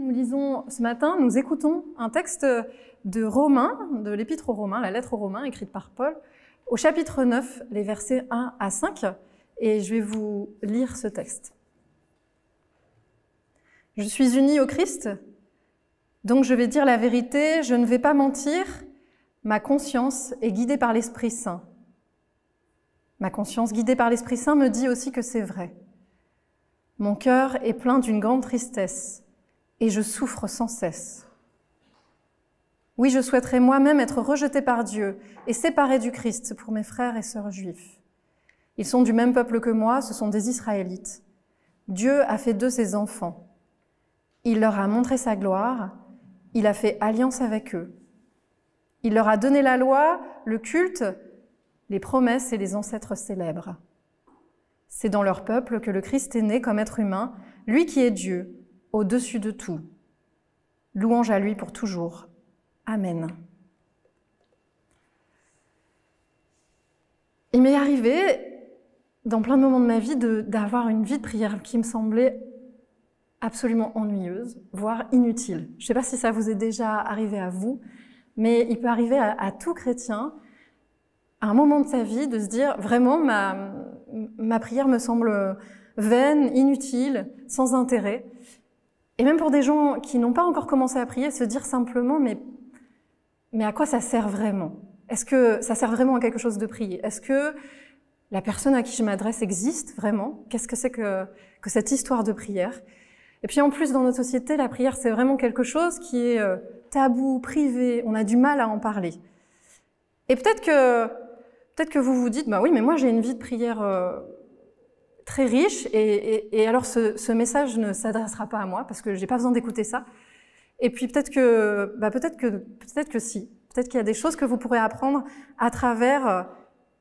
nous lisons ce matin, nous écoutons un texte de Romains, de l'Épître aux Romains, la lettre aux Romains écrite par Paul, au chapitre 9, les versets 1 à 5, et je vais vous lire ce texte. Je suis unie au Christ, donc je vais dire la vérité, je ne vais pas mentir, ma conscience est guidée par l'Esprit Saint. Ma conscience guidée par l'Esprit Saint me dit aussi que c'est vrai. Mon cœur est plein d'une grande tristesse et je souffre sans cesse. Oui, je souhaiterais moi-même être rejetée par Dieu et séparée du Christ pour mes frères et sœurs juifs. Ils sont du même peuple que moi, ce sont des Israélites. Dieu a fait d'eux ses enfants. Il leur a montré sa gloire, il a fait alliance avec eux. Il leur a donné la loi, le culte, les promesses et les ancêtres célèbres. C'est dans leur peuple que le Christ est né comme être humain, lui qui est Dieu, au-dessus de tout. Louange à lui pour toujours. Amen. Il m'est arrivé, dans plein de moments de ma vie, d'avoir une vie de prière qui me semblait absolument ennuyeuse, voire inutile. Je ne sais pas si ça vous est déjà arrivé à vous, mais il peut arriver à tout chrétien, à un moment de sa vie, de se dire vraiment ma prière me semble vaine, inutile, sans intérêt. Et même pour des gens qui n'ont pas encore commencé à prier, se dire simplement mais à quoi ça sert vraiment? Est-ce que ça sert vraiment à quelque chose de prier? Est-ce que la personne à qui je m'adresse existe vraiment? Qu'est-ce que c'est que cette histoire de prière? Et puis en plus, dans notre société, la prière, c'est vraiment quelque chose qui est tabou, privé, on a du mal à en parler. Et peut-être que vous vous dites, bah oui, mais moi j'ai une vie de prière très riche, et alors ce message ne s'adressera pas à moi, parce que j'ai pas besoin d'écouter ça. Et puis peut-être que si, peut-être qu'il y a des choses que vous pourrez apprendre à travers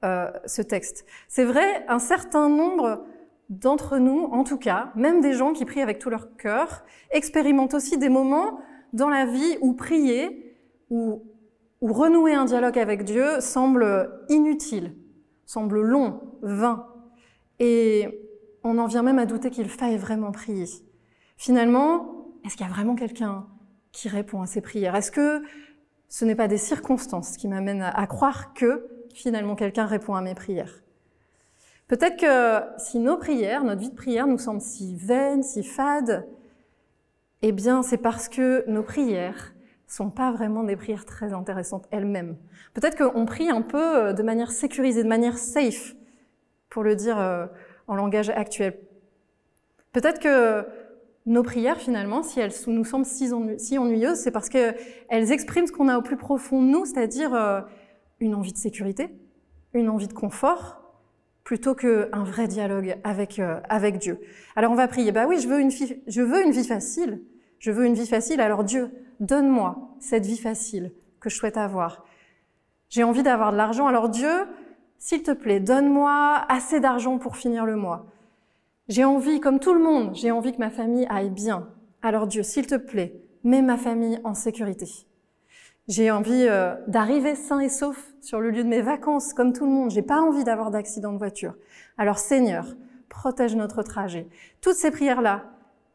ce texte. C'est vrai, un certain nombre d'entre nous, en tout cas, même des gens qui prient avec tout leur cœur, expérimentent aussi des moments dans la vie où prier, où renouer un dialogue avec Dieu semble inutile, semble long, vain. Et on en vient même à douter qu'il faille vraiment prier. Finalement, est-ce qu'il y a vraiment quelqu'un qui répond à ces prières? Est-ce que ce n'est pas des circonstances qui m'amènent à croire que finalement quelqu'un répond à mes prières? Peut-être que si nos prières, notre vie de prière nous semble si vaine, si fade, eh bien c'est parce que nos prières sont pas vraiment des prières très intéressantes elles-mêmes. Peut-être qu'on prie un peu de manière sécurisée, de manière safe, pour le dire en langage actuel. Peut-être que nos prières, finalement, si elles nous semblent si ennuyeuses, c'est parce qu'elles expriment ce qu'on a au plus profond de nous, c'est-à-dire une envie de sécurité, une envie de confort, plutôt qu'un vrai dialogue avec Dieu. Alors on va prier, bah oui, je veux une vie facile. Je veux une vie facile, alors Dieu, donne-moi cette vie facile que je souhaite avoir. J'ai envie d'avoir de l'argent, alors Dieu, s'il te plaît, donne-moi assez d'argent pour finir le mois. J'ai envie, comme tout le monde, j'ai envie que ma famille aille bien. Alors Dieu, s'il te plaît, mets ma famille en sécurité. J'ai envie d'arriver sain et sauf sur le lieu de mes vacances, comme tout le monde. J'ai pas envie d'avoir d'accident de voiture. Alors Seigneur, protège notre trajet. Toutes ces prières-là,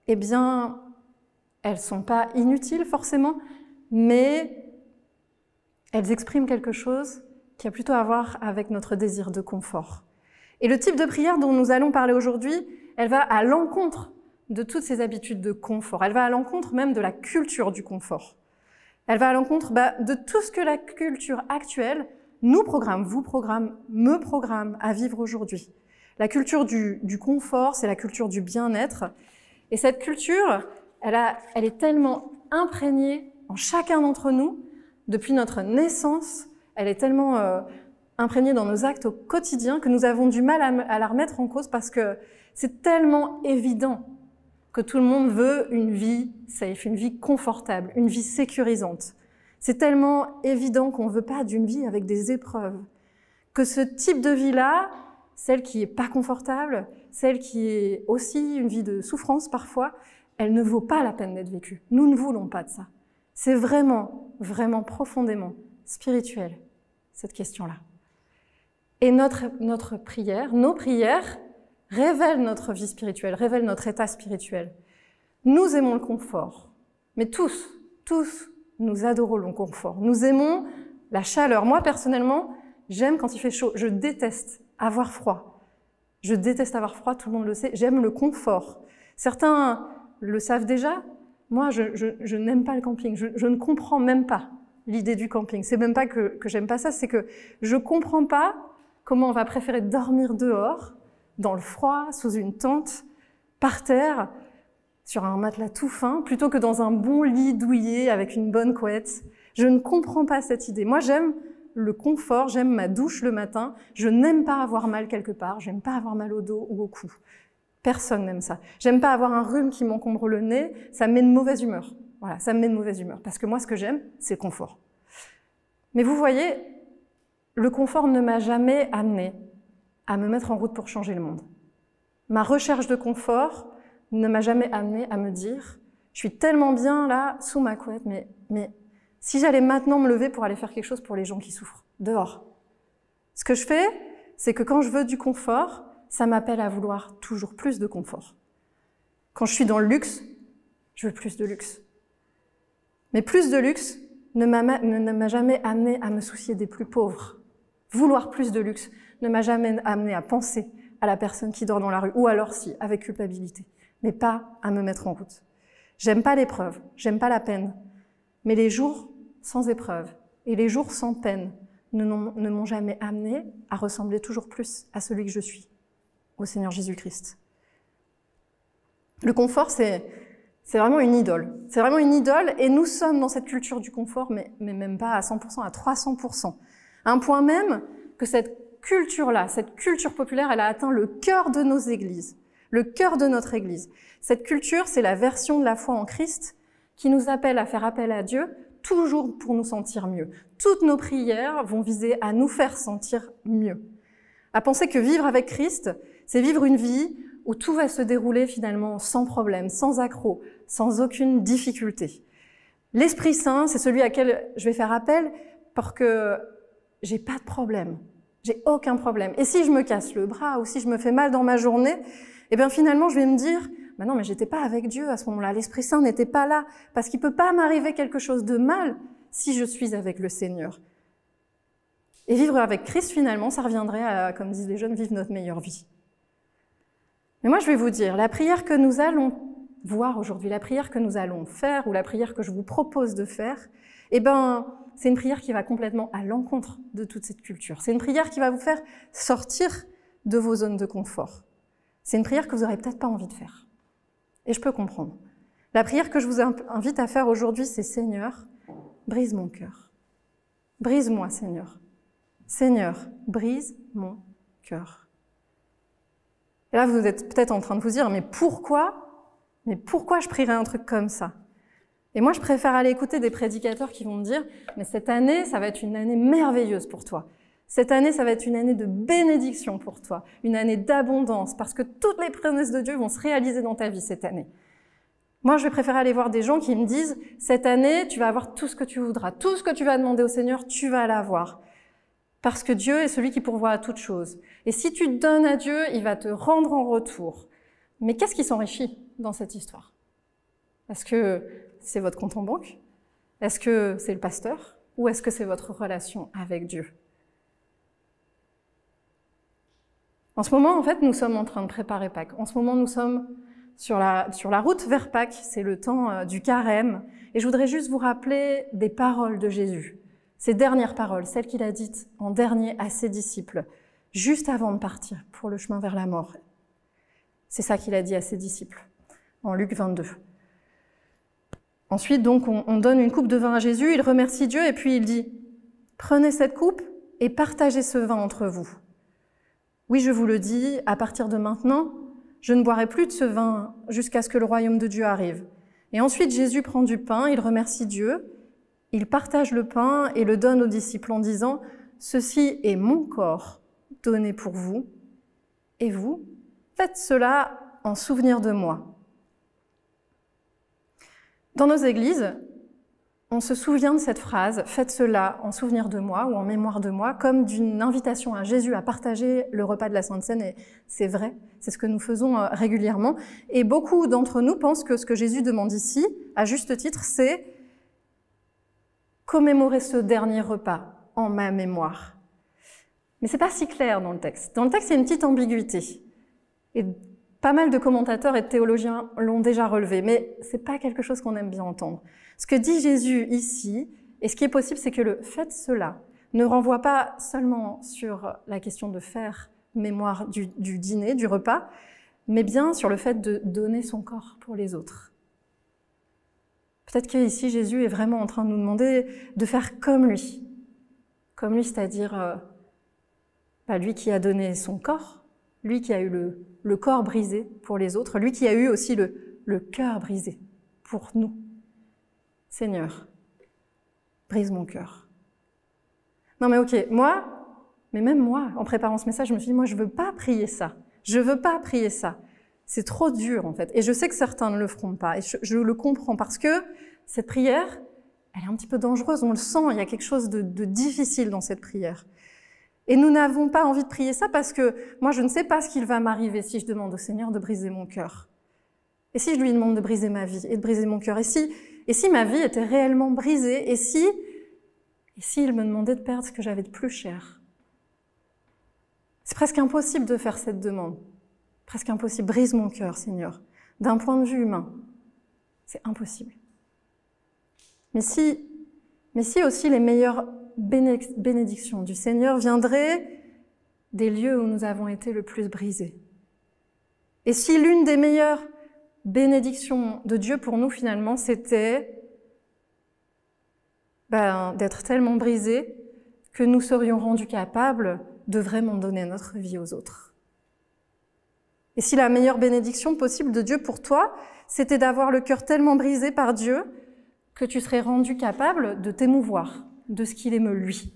eh bien, elles sont pas inutiles forcément, mais elles expriment quelque chose qui a plutôt à voir avec notre désir de confort. Et le type de prière dont nous allons parler aujourd'hui, elle va à l'encontre de toutes ces habitudes de confort. Elle va à l'encontre même de la culture du confort. Elle va à l'encontre de tout ce que la culture actuelle nous programme, vous programme, me programme à vivre aujourd'hui. La culture du confort, c'est la culture du bien-être. Et cette culture, elle est tellement imprégnée en chacun d'entre nous, depuis notre naissance, elle est tellement imprégnée dans nos actes au quotidien que nous avons du mal à la remettre en cause parce que c'est tellement évident que tout le monde veut une vie safe, une vie confortable, une vie sécurisante. C'est tellement évident qu'on ne veut pas d'une vie avec des épreuves, que ce type de vie-là, celle qui est pas confortable, celle qui est aussi une vie de souffrance parfois, elle ne vaut pas la peine d'être vécue. Nous ne voulons pas de ça. C'est vraiment, vraiment profondément spirituel, cette question-là. Et notre prière, nos prières, révèlent notre vie spirituelle, révèlent notre état spirituel. Nous aimons le confort. Mais tous, nous adorons le confort. Nous aimons la chaleur. Moi, personnellement, j'aime quand il fait chaud. Je déteste avoir froid. Je déteste avoir froid, tout le monde le sait. J'aime le confort. Certains le savent déjà. Moi, je n'aime pas le camping. Je ne comprends même pas l'idée du camping. C'est même pas que j'aime pas ça, c'est que je comprends pas comment on va préférer dormir dehors, dans le froid, sous une tente, par terre, sur un matelas tout fin, plutôt que dans un bon lit douillet avec une bonne couette. Je ne comprends pas cette idée. Moi, j'aime le confort, j'aime ma douche le matin. Je n'aime pas avoir mal quelque part, j'aime pas avoir mal au dos ou au cou. Personne n'aime ça. J'aime pas avoir un rhume qui m'encombre le nez, ça me met de mauvaise humeur. Voilà, ça me met de mauvaise humeur. Parce que moi, ce que j'aime, c'est le confort. Mais vous voyez, le confort ne m'a jamais amené à me mettre en route pour changer le monde. Ma recherche de confort ne m'a jamais amené à me dire « je suis tellement bien là, sous ma couette, mais si j'allais maintenant me lever pour aller faire quelque chose pour les gens qui souffrent, dehors ». Ce que je fais, c'est que quand je veux du confort, ça m'appelle à vouloir toujours plus de confort. Quand je suis dans le luxe, je veux plus de luxe. Mais plus de luxe ne m'a jamais amené à me soucier des plus pauvres. Vouloir plus de luxe ne m'a jamais amené à penser à la personne qui dort dans la rue, ou alors si, avec culpabilité, mais pas à me mettre en route. J'aime pas l'épreuve, j'aime pas la peine, mais les jours sans épreuve et les jours sans peine ne m'ont jamais amené à ressembler toujours plus à celui que je suis, au Seigneur Jésus-Christ. Le confort, c'est vraiment une idole. C'est vraiment une idole, et nous sommes dans cette culture du confort, mais même pas à 100%, à 300%. À un point même que cette culture-là, cette culture populaire, elle a atteint le cœur de nos églises, le cœur de notre église. Cette culture, c'est la version de la foi en Christ qui nous appelle à faire appel à Dieu, toujours pour nous sentir mieux. Toutes nos prières vont viser à nous faire sentir mieux. À penser que vivre avec Christ, c'est vivre une vie où tout va se dérouler finalement sans problème, sans accroc, sans aucune difficulté. L'Esprit Saint, c'est celui à quel je vais faire appel parce que j'ai pas de problème. J'ai aucun problème. Et si je me casse le bras ou si je me fais mal dans ma journée, eh bien finalement je vais me dire bah non, mais j'étais pas avec Dieu à ce moment-là. L'Esprit Saint n'était pas là parce qu'il peut pas m'arriver quelque chose de mal si je suis avec le Seigneur. Et vivre avec Christ, finalement, ça reviendrait à, comme disent les jeunes, vivre notre meilleure vie. Mais moi, je vais vous dire, la prière que nous allons voir aujourd'hui, la prière que nous allons faire, ou la prière que je vous propose de faire, eh ben, c'est une prière qui va complètement à l'encontre de toute cette culture. C'est une prière qui va vous faire sortir de vos zones de confort. C'est une prière que vous n'aurez peut-être pas envie de faire. Et je peux comprendre. La prière que je vous invite à faire aujourd'hui, c'est « Seigneur, brise mon cœur. Brise-moi, Seigneur. Seigneur, brise mon cœur. » Et là, vous êtes peut-être en train de vous dire « Mais pourquoi je prierais un truc comme ça ?» Et moi, je préfère aller écouter des prédicateurs qui vont me dire « Mais cette année, ça va être une année merveilleuse pour toi. Cette année, ça va être une année de bénédiction pour toi, une année d'abondance, parce que toutes les promesses de Dieu vont se réaliser dans ta vie cette année. » Moi, je vais préférer aller voir des gens qui me disent « Cette année, tu vas avoir tout ce que tu voudras, tout ce que tu vas demander au Seigneur, tu vas l'avoir. » Parce que Dieu est celui qui pourvoit à toutes choses. Et si tu donnes à Dieu, il va te rendre en retour. Mais qu'est-ce qui s'enrichit dans cette histoire? Est-ce que c'est votre compte en banque? Est-ce que c'est le pasteur? Ou est-ce que c'est votre relation avec Dieu? En ce moment, en fait, nous sommes en train de préparer Pâques. En ce moment, nous sommes sur la route vers Pâques. C'est le temps du carême. Et je voudrais juste vous rappeler des paroles de Jésus. Ces dernières paroles, celles qu'il a dites en dernier à ses disciples, juste avant de partir pour le chemin vers la mort. C'est ça qu'il a dit à ses disciples, en Luc 22. Ensuite, donc, on donne une coupe de vin à Jésus, il remercie Dieu, et puis il dit « Prenez cette coupe et partagez ce vin entre vous. Oui, je vous le dis, à partir de maintenant, je ne boirai plus de ce vin jusqu'à ce que le royaume de Dieu arrive. » Et ensuite, Jésus prend du pain, il remercie Dieu, il partage le pain et le donne aux disciples en disant « Ceci est mon corps donné pour vous, et vous, faites cela en souvenir de moi. » Dans nos églises, on se souvient de cette phrase « Faites cela en souvenir de moi » ou « en mémoire de moi » comme d'une invitation à Jésus à partager le repas de la Sainte Seine. Et c'est vrai, c'est ce que nous faisons régulièrement. Et beaucoup d'entre nous pensent que ce que Jésus demande ici, à juste titre, c'est commémorer ce dernier repas en ma mémoire. Mais c'est pas si clair dans le texte. Dans le texte, il y a une petite ambiguïté. Et pas mal de commentateurs et de théologiens l'ont déjà relevé, mais c'est pas quelque chose qu'on aime bien entendre. Ce que dit Jésus ici, et ce qui est possible, c'est que le « faites cela » ne renvoie pas seulement sur la question de faire mémoire du dîner, du repas, mais bien sur le fait de donner son corps pour les autres. Peut-être qu'ici, Jésus est vraiment en train de nous demander de faire comme lui, c'est-à-dire lui qui a donné son corps, lui qui a eu le corps brisé pour les autres, lui qui a eu aussi le cœur brisé pour nous. Seigneur, brise mon cœur. Non mais ok, même moi, en préparant ce message, je me suis dit, moi je veux pas prier ça. Je veux pas prier ça. C'est trop dur en fait. Et je sais que certains ne le feront pas. Et je le comprends parce que cette prière, elle est un petit peu dangereuse. On le sent, il y a quelque chose de difficile dans cette prière. Et nous n'avons pas envie de prier ça parce que moi je ne sais pas ce qu'il va m'arriver si je demande au Seigneur de briser mon cœur. Et si je lui demande de briser ma vie et de briser mon cœur? Et si ma vie était réellement brisée? Et si il me demandait de perdre ce que j'avais de plus cher? C'est presque impossible de faire cette demande. Presque impossible. Brise mon cœur, Seigneur. D'un point de vue humain, c'est impossible. Mais si aussi les meilleures bénédictions du Seigneur viendraient des lieux où nous avons été le plus brisés. Et si l'une des meilleures bénédictions de Dieu pour nous, finalement, c'était d'être tellement brisés que nous serions rendus capables de vraiment donner notre vie aux autres. Et si la meilleure bénédiction possible de Dieu pour toi, c'était d'avoir le cœur tellement brisé par Dieu que tu serais rendu capable de t'émouvoir de ce qu'il aime lui.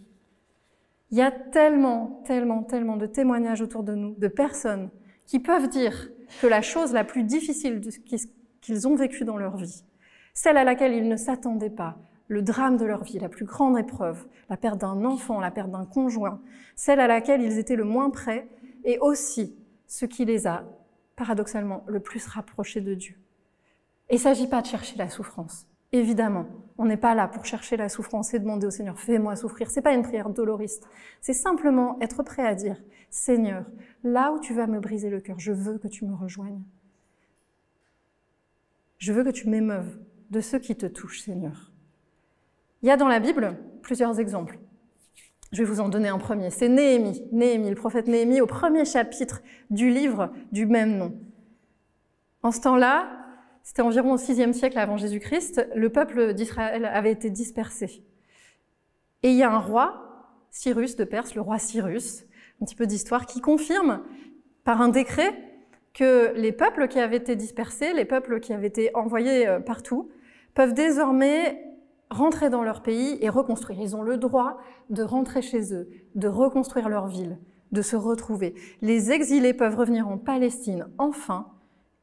Il y a tellement de témoignages autour de nous, de personnes qui peuvent dire que la chose la plus difficile qu'ils ont vécue dans leur vie, celle à laquelle ils ne s'attendaient pas, le drame de leur vie, la plus grande épreuve, la perte d'un enfant, la perte d'un conjoint, celle à laquelle ils étaient le moins prêts, et aussi ce qui les a, paradoxalement, le plus rapprochés de Dieu. Et il ne s'agit pas de chercher la souffrance. Évidemment, on n'est pas là pour chercher la souffrance et demander au Seigneur « fais-moi souffrir ». C'est pas une prière doloriste. C'est simplement être prêt à dire « Seigneur, là où tu vas me briser le cœur, je veux que tu me rejoignes. Je veux que tu m'émeuves de ceux qui te touchent, Seigneur ». Il y a dans la Bible plusieurs exemples. Je vais vous en donner un premier. C'est Néhémie, le prophète Néhémie, au premier chapitre du livre du même nom. En ce temps-là, c'était environ au VIe siècle avant Jésus-Christ, le peuple d'Israël avait été dispersé. Et il y a un roi, Cyrus de Perse, le roi Cyrus, un petit peu d'histoire, qui confirme par un décret que les peuples qui avaient été dispersés, les peuples qui avaient été envoyés partout, peuvent désormais rentrer dans leur pays et reconstruire. Ils ont le droit de rentrer chez eux, de reconstruire leur ville, de se retrouver. Les exilés peuvent revenir en Palestine, enfin,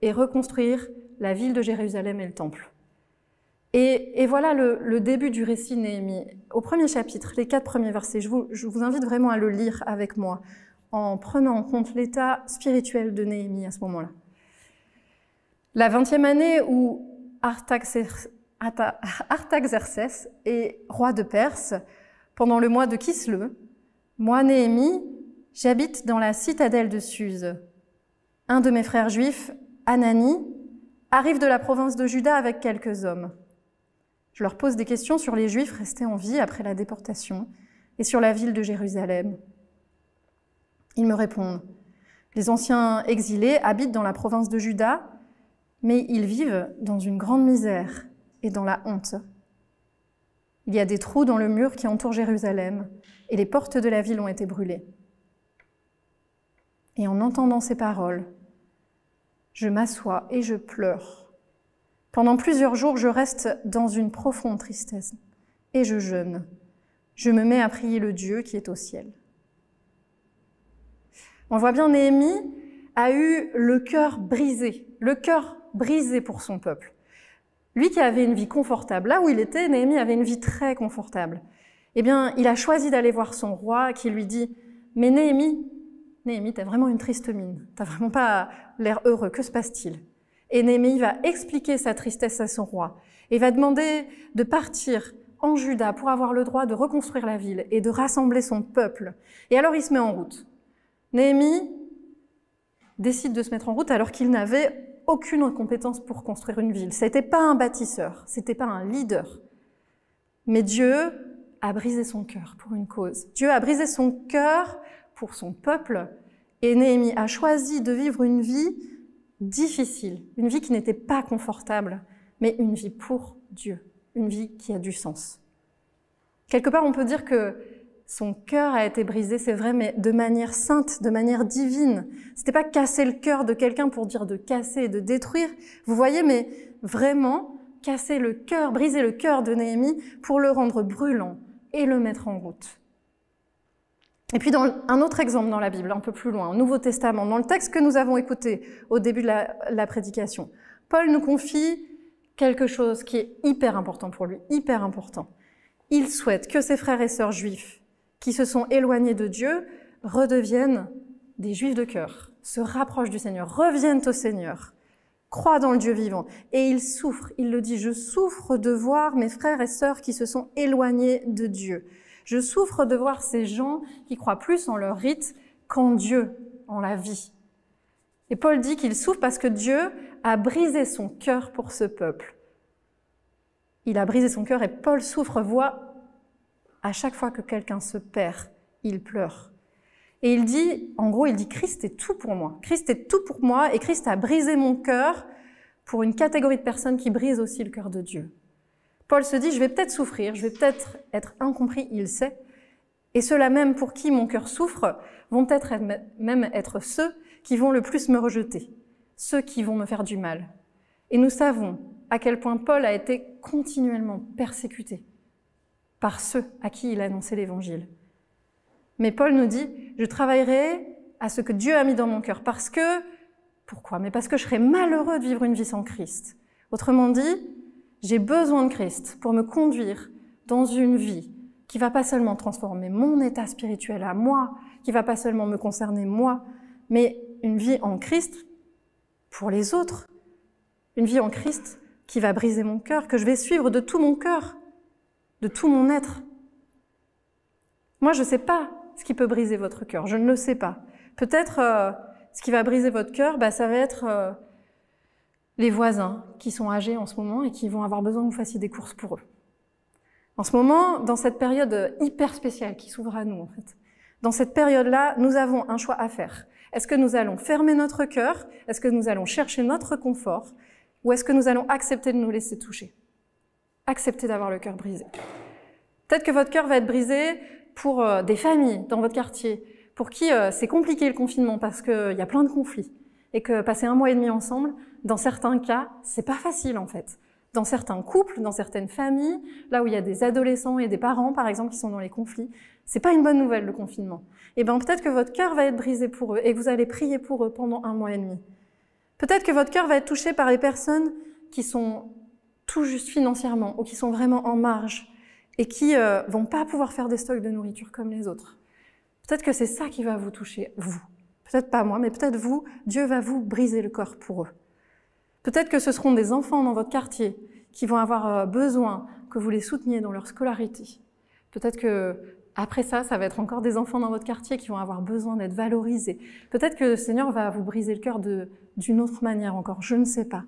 et reconstruire la ville de Jérusalem et le temple. Et voilà le début du récit Néhémie. Au premier chapitre, les 4 premiers versets, je vous invite vraiment à le lire avec moi, en prenant en compte l'état spirituel de Néhémie à ce moment-là. La 20e année où Artaxerxès est roi de Perse, pendant le mois de Kislev, moi, Néhémie, j'habite dans la citadelle de Suse. Un de mes frères juifs, Anani, arrive de la province de Juda avec quelques hommes. Je leur pose des questions sur les Juifs restés en vie après la déportation et sur la ville de Jérusalem. Ils me répondent « Les anciens exilés habitent dans la province de Juda, mais ils vivent dans une grande misère et dans la honte. Il y a des trous dans le mur qui entourent Jérusalem et les portes de la ville ont été brûlées. » Et en entendant ces paroles, je m'assois et je pleure. Pendant plusieurs jours, je reste dans une profonde tristesse et je jeûne. Je me mets à prier le Dieu qui est au ciel. On voit bien, Néhémie a eu le cœur brisé pour son peuple. Lui qui avait une vie confortable, là où il était, Néhémie avait une vie très confortable. Eh bien, il a choisi d'aller voir son roi qui lui dit « Mais Néhémie, t'as vraiment une triste mine, t'as vraiment pas l'air heureux, que se passe-t-il » Et Néhémie va expliquer sa tristesse à son roi et va demander de partir en Juda pour avoir le droit de reconstruire la ville et de rassembler son peuple. Et alors il se met en route. Néhémie décide de se mettre en route alors qu'il n'avait aucune compétence pour construire une ville. C'était pas un bâtisseur, c'était pas un leader. Mais Dieu a brisé son cœur pour une cause. Dieu a brisé son cœur pour son peuple et Néhémie a choisi de vivre une vie difficile, une vie qui n'était pas confortable, mais une vie pour Dieu, une vie qui a du sens. Quelque part, on peut dire que son cœur a été brisé, c'est vrai, mais de manière sainte, de manière divine. C'était pas casser le cœur de quelqu'un pour dire de casser et de détruire. Vous voyez, mais vraiment, casser le cœur, briser le cœur de Néhémie pour le rendre brûlant et le mettre en route. Et puis dans un autre exemple dans la Bible, un peu plus loin, au Nouveau Testament, dans le texte que nous avons écouté au début de la prédication, Paul nous confie quelque chose qui est hyper important pour lui, hyper important. Il souhaite que ses frères et sœurs juifs qui se sont éloignés de Dieu redeviennent des juifs de cœur, se rapprochent du Seigneur, reviennent au Seigneur, croient dans le Dieu vivant. Et il souffre, il le dit, je souffre de voir mes frères et sœurs qui se sont éloignés de Dieu. Je souffre de voir ces gens qui croient plus en leur rite qu'en Dieu, en la vie. Et Paul dit qu'il souffre parce que Dieu a brisé son cœur pour ce peuple. Il a brisé son cœur et Paul souffre, voit à chaque fois que quelqu'un se perd, il pleure. Et il dit, en gros, il dit Christ est tout pour moi. Christ est tout pour moi et Christ a brisé mon cœur pour une catégorie de personnes qui brisent aussi le cœur de Dieu. Paul se dit, je vais peut-être souffrir, je vais peut-être être incompris, il sait. Et ceux-là même pour qui mon cœur souffre vont peut-être même être ceux qui vont le plus me rejeter, ceux qui vont me faire du mal. Et nous savons à quel point Paul a été continuellement persécuté par ceux à qui il a annoncé l'Évangile. Mais Paul nous dit, je travaillerai à ce que Dieu a mis dans mon cœur parce que, pourquoi? Mais parce que je serais malheureux de vivre une vie sans Christ. Autrement dit, j'ai besoin de Christ pour me conduire dans une vie qui va pas seulement transformer mon état spirituel à moi, qui va pas seulement me concerner moi, mais une vie en Christ pour les autres. Une vie en Christ qui va briser mon cœur, que je vais suivre de tout mon cœur, de tout mon être. Moi, je sais pas ce qui peut briser votre cœur, je ne le sais pas. Peut-être ce qui va briser votre cœur, ça va être les voisins qui sont âgés en ce moment et qui vont avoir besoin que vous fassiez des courses pour eux. En ce moment, dans cette période hyper spéciale qui s'ouvre à nous, en fait, dans cette période-là, nous avons un choix à faire. Est-ce que nous allons fermer notre cœur? Est-ce que nous allons chercher notre confort? Ou est-ce que nous allons accepter de nous laisser toucher? Accepter d'avoir le cœur brisé. Peut-être que votre cœur va être brisé pour des familles dans votre quartier, pour qui c'est compliqué le confinement parce qu'il y a plein de conflits. Et que passer 1 mois et demi ensemble, dans certains cas, c'est pas facile en fait. Dans certains couples, dans certaines familles, là où il y a des adolescents et des parents, par exemple, qui sont dans les conflits, c'est pas une bonne nouvelle, le confinement. Et peut-être que votre cœur va être brisé pour eux et que vous allez prier pour eux pendant 1 mois et demi. Peut-être que votre cœur va être touché par les personnes qui sont tout juste financièrement ou qui sont vraiment en marge et qui vont pas pouvoir faire des stocks de nourriture comme les autres. Peut-être que c'est ça qui va vous toucher, vous. Peut-être pas moi, mais peut-être vous, Dieu va vous briser le corps pour eux. Peut-être que ce seront des enfants dans votre quartier qui vont avoir besoin que vous les souteniez dans leur scolarité. Peut-être que après ça va être encore des enfants dans votre quartier qui vont avoir besoin d'être valorisés. Peut-être que le Seigneur va vous briser le cœur d'une autre manière encore. Je ne sais pas.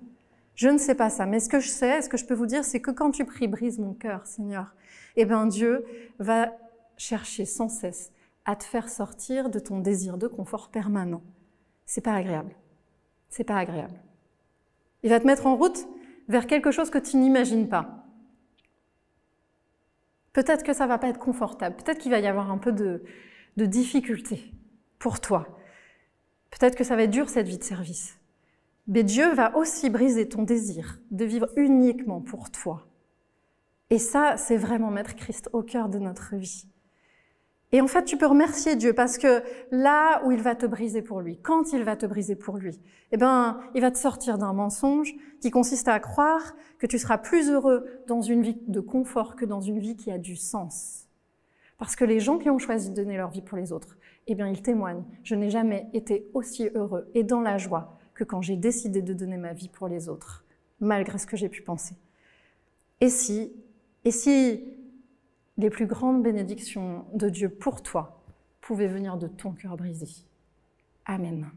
Je ne sais pas ça. Mais ce que je sais, ce que je peux vous dire, c'est que quand tu pries, brise mon cœur, Seigneur, Dieu va chercher sans cesse à te faire sortir de ton désir de confort permanent. C'est pas agréable. C'est pas agréable. Il va te mettre en route vers quelque chose que tu n'imagines pas. Peut-être que ça va pas être confortable. Peut-être qu'il va y avoir un peu de difficulté pour toi. Peut-être que ça va être dur cette vie de service. Mais Dieu va aussi briser ton désir de vivre uniquement pour toi. Et ça, c'est vraiment mettre Christ au cœur de notre vie. Et en fait, tu peux remercier Dieu parce que là où il va te briser pour lui, quand il va te briser pour lui, eh ben, il va te sortir d'un mensonge qui consiste à croire que tu seras plus heureux dans une vie de confort que dans une vie qui a du sens. Parce que les gens qui ont choisi de donner leur vie pour les autres, eh bien, ils témoignent. Je n'ai jamais été aussi heureux et dans la joie que quand j'ai décidé de donner ma vie pour les autres, malgré ce que j'ai pu penser. Et si les plus grandes bénédictions de Dieu pour toi pouvaient venir de ton cœur brisé. Amen.